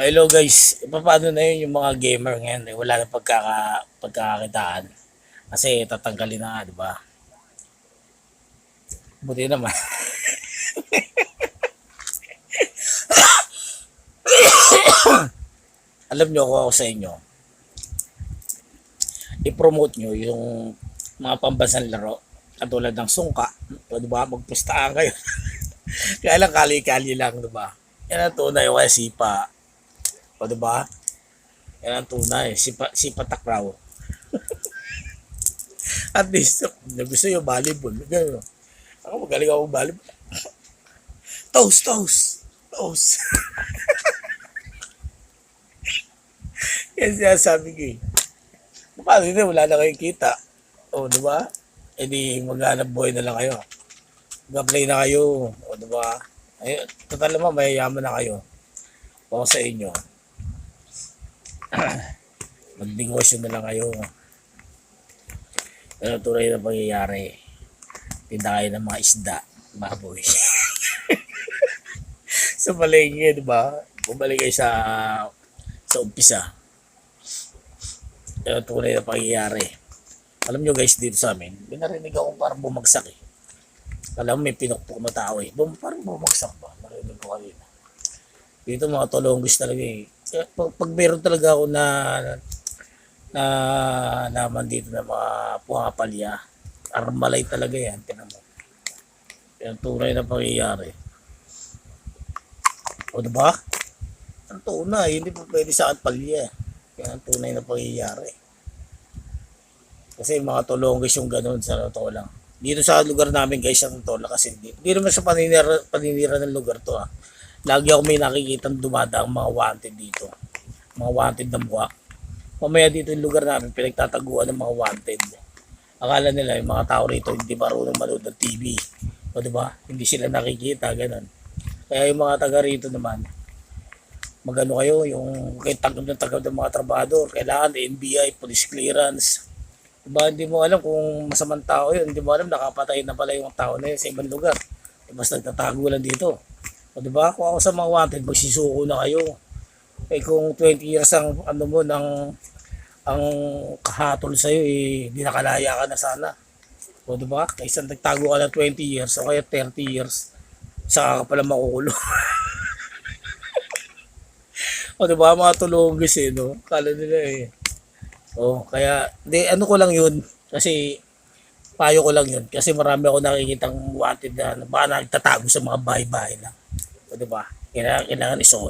Hello guys, paano na yun yung mga gamer ngayon? Wala na pagkakakitaan. Kasi tatanggalin na nga, di ba? Buti naman. Alam nyo ko ako sa inyo, i-promote nyo yung mga pambansang laro. Katulad ng sungka, di ba? Magpustaan kayo. Kaya lang kali-kali lang, di ba? Yan ang tunay o kaya sipa. O di ba? Yan ang tunay, sipa takraw. At least, gusto nyo volleyball. Gano'n. Ako magaling ako volleyball. Toast. Yan siya sabi ko eh. Paano hindi, wala na kayong kita. O, di ba? E di, maghanap buhay na lang kayo. Mag-apply na kayo. O, di ba? Ay, total naman, mayayaman na kayo. O sa inyo. Mag-negosyo na lang kayo. Ano tunay na pangyayari? Tinda kayo ng mga isda, baboy. Sa palengke, di ba? Bumalik kayo sa umpisa. Ano tunay na pangyayari? Alam nyo guys, dito sa amin, binarinig ako parang bumagsak eh. Alam mo, may pinukpok na tao eh. Parang bumagsak ba? Narinig ko kanina. Dito mga tolonggis talaga eh. Pag meron talaga ako na naman dito na mga pumapalya, armalay talaga yan. Tinan mo. Yan tunay na pangyayari. O diba? Ang tunay, hindi po pwede sa akin palya. Yan ang tunay na pangyayari. Kasi mga tolonggis yung ganun sa totoo lang. Dito sa lugar namin guys, sa totoo lang kasi hindi naman sa paninira ng lugar to ah. Lagi ako may nakikitang dumadaang mga wanted dito. Mga wanted na mukha. Mamaya dito yung lugar namin, pinagtataguan ng mga wanted. Akala nila yung mga tao rito hindi marunong manood ng TV. O diba? Hindi sila nakikita, ganun. Kaya yung mga taga rito naman, magano kayo, yung tagab ng mga trabador, kailangan NBI, police clearance. Diba, hindi mo alam kung masamang tao yun, hindi mo alam nakapatay na pala yung tao na yun sa ibang lugar. Basta nagtatago lang dito. O diba, kung ako sa mga wanted, magsisuko na kayo. Eh kung 20 years ang ano mo ang kahatol sa iyo eh di nakalaya ka na sana. O diba? Kaysa nagtago ka ng 20 years o kaya 30 years saka ka pala makukulong. O diba mga tulunggis eh no? Kala nila eh. O kaya di ano ko lang yun kasi payo ko lang yun kasi marami ako nakikitang wanted na baka nagtatago sa mga bahay-bahay lang. O diba? Kailangan ison.